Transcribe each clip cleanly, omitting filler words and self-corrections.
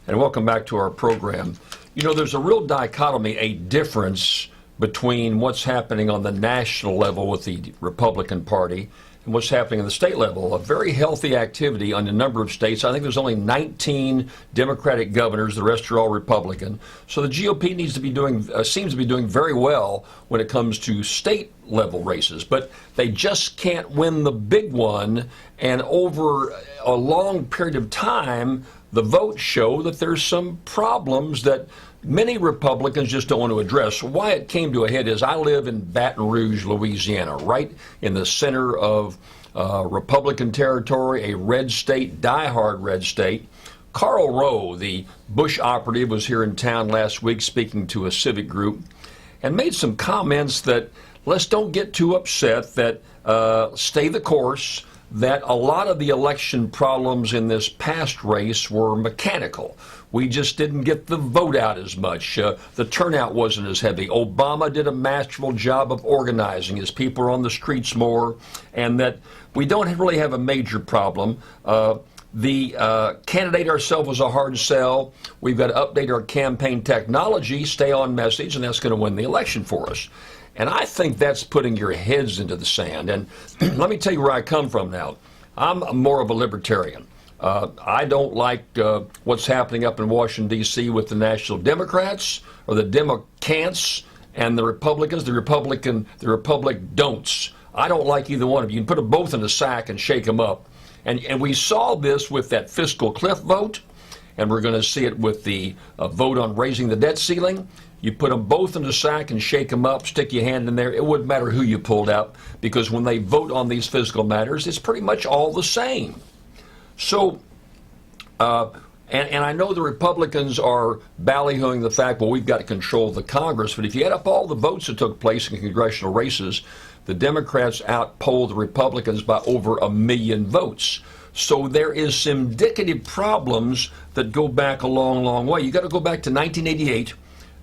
And welcome back to our program. You know, there's a real dichotomy, a difference between what's happening on the national level with the Republican Party and what's happening at the state level. A very healthy activity on a number of states. I think there's only 19 Democratic governors. The rest are all Republican. So the GOP needs to be doing, seems to be doing very well when it comes to state level races, but they just can't win the big one. And over a long period of time, the votes show that there's some problems that many Republicans just don't want to address. Why it came to a head is I live in Baton Rouge, Louisiana, right in the center of Republican territory, a red state, diehard red state. Karl Rove, the Bush operative, was here in town last week speaking to a civic group and made some comments that let's don't get too upset, that stay the course, that a lot of the election problems in this past race were mechanical. We just didn't get the vote out as much. The turnout wasn't as heavy. Obama did a masterful job of organizing. His people are on the streets more, and that we don't really have a major problem. The candidate ourselves was a hard sell. We've got to update our campaign technology, stay on message, and that's going to win the election for us. And I think that's putting your heads into the sand. And let me tell you where I come from now. I'm more of a libertarian. I don't like what's happening up in Washington, D.C. with the National Democrats or the Democrats and the Republicans, the Republic don'ts. I don't like either one of you. You can put them both in a sack and shake them up. And we saw this with that fiscal cliff vote, and we're going to see it with the vote on raising the debt ceiling. You put them both in a sack and shake them up, stick your hand in there. It wouldn't matter who you pulled out, because when they vote on these fiscal matters, it's pretty much all the same. So, and I know the Republicans are ballyhooing the fact, well, we've got to control the Congress, but if you add up all the votes that took place in congressional races, the Democrats outpolled the Republicans by over 1 million votes. So there is some indicative problems that go back a long, long way. You got to go back to 1988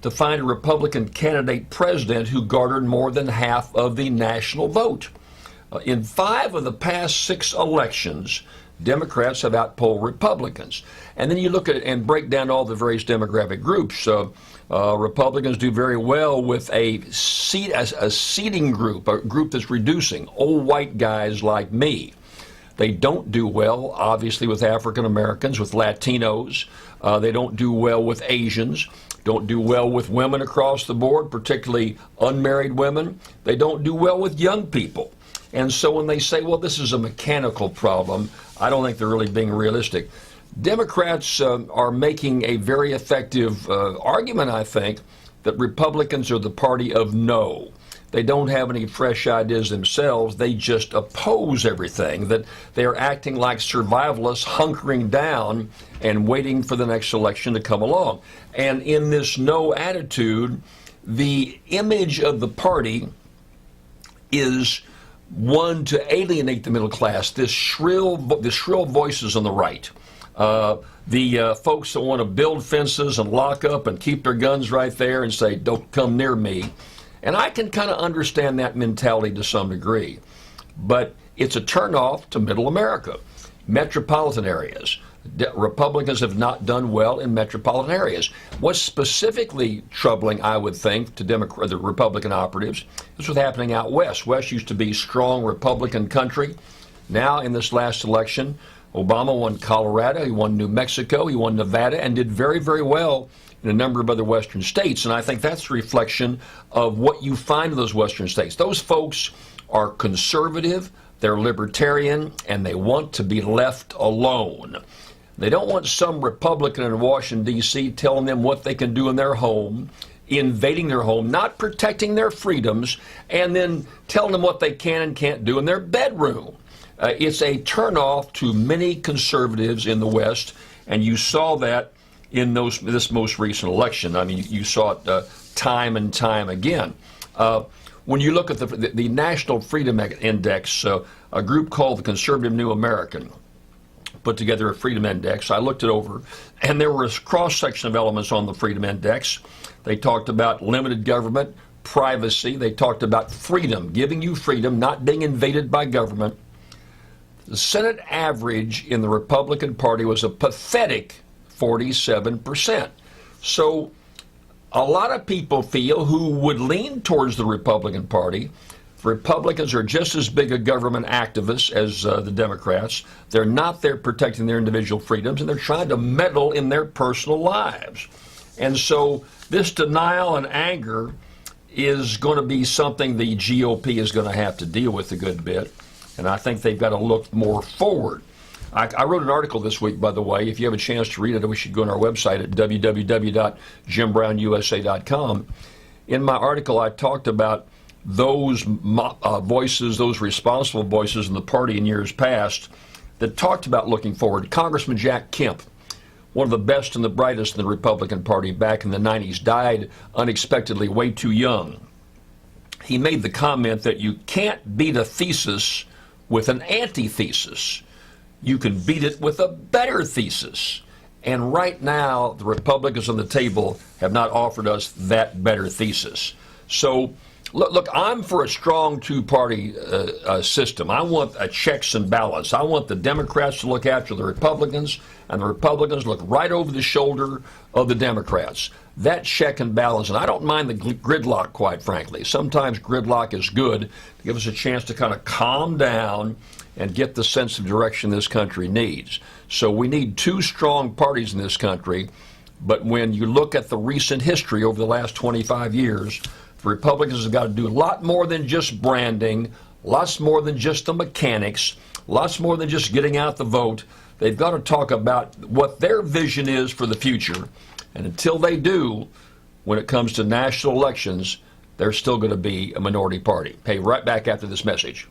to find a Republican candidate president who garnered more than half of the national vote. In 5 of the past 6 elections, Democrats have outpolled Republicans. And then you look at it and break down all the various demographic groups. Republicans do very well with a seating group, a group that's reducing, old white guys like me. They don't do well, obviously, with African Americans, with Latinos. They don't do well with Asians. Don't do well with women across the board, particularly unmarried women. They don't do well with young people. And so when they say, well, this is a mechanical problem, I don't think they're really being realistic. Democrats are making a very effective argument, I think, that Republicans are the party of no. They don't have any fresh ideas themselves. They just oppose everything, that they are acting like survivalists, hunkering down and waiting for the next election to come along. And in this no attitude, the image of the party is one to alienate the middle class, the shrill voices on the right. The folks that want to build fences and lock up and keep their guns right there and say, don't come near me. And I can kind of understand that mentality to some degree. But it's a turnoff to middle America, metropolitan areas. Republicans have not done well in metropolitan areas. What's specifically troubling, I would think, to the Republican operatives is what's happening out west. West used to be strong Republican country. Now, in this last election, Obama won Colorado, he won New Mexico, he won Nevada, and did very, very well in a number of other western states. And I think that's a reflection of what you find in those western states. Those folks are conservative, they're libertarian, and they want to be left alone. They don't want some Republican in Washington, D.C. telling them what they can do in their home, invading their home, not protecting their freedoms, and then telling them what they can and can't do in their bedroom. It's a turnoff to many conservatives in the West, and you saw that in this most recent election. I mean, you saw it time and time again. When you look at the National Freedom Index, a group called the Conservative New American put together a Freedom Index. I looked it over, and there was a cross-section of elements on the Freedom Index. They talked about limited government, privacy. They talked about freedom, giving you freedom, not being invaded by government. The Senate average in the Republican Party was a pathetic 47%. So a lot of people feel who would lean towards the Republican Party. Republicans are just as big a government activists as the Democrats. They're not there protecting their individual freedoms, and they're trying to meddle in their personal lives. And so this denial and anger is going to be something the GOP is going to have to deal with a good bit. And I think they've got to look more forward. I wrote an article this week, by the way. If you have a chance to read it, we should go on our website at www.jimbrownusa.com. In my article, I talked about those voices, those responsible voices in the party in years past that talked about looking forward. Congressman Jack Kemp, one of the best and the brightest in the Republican Party back in the 90s, died unexpectedly way too young. He made the comment that you can't beat a thesis with an antithesis. You can beat it with a better thesis. And right now, the Republicans on the table have not offered us that better thesis. So, look, I'm for a strong two-party system. I want a checks and balance. I want the Democrats to look after the Republicans, and the Republicans look right over the shoulder of the Democrats. That check and balance, and I don't mind the gridlock, quite frankly. Sometimes gridlock is good to give us a chance to kind of calm down and get the sense of direction this country needs. So we need two strong parties in this country, but when you look at the recent history over the last 25 years, the Republicans have got to do a lot more than just branding, lots more than just the mechanics, lots more than just getting out the vote. They've got to talk about what their vision is for the future. And until they do, when it comes to national elections, they're still going to be a minority party. Hey, right back after this message.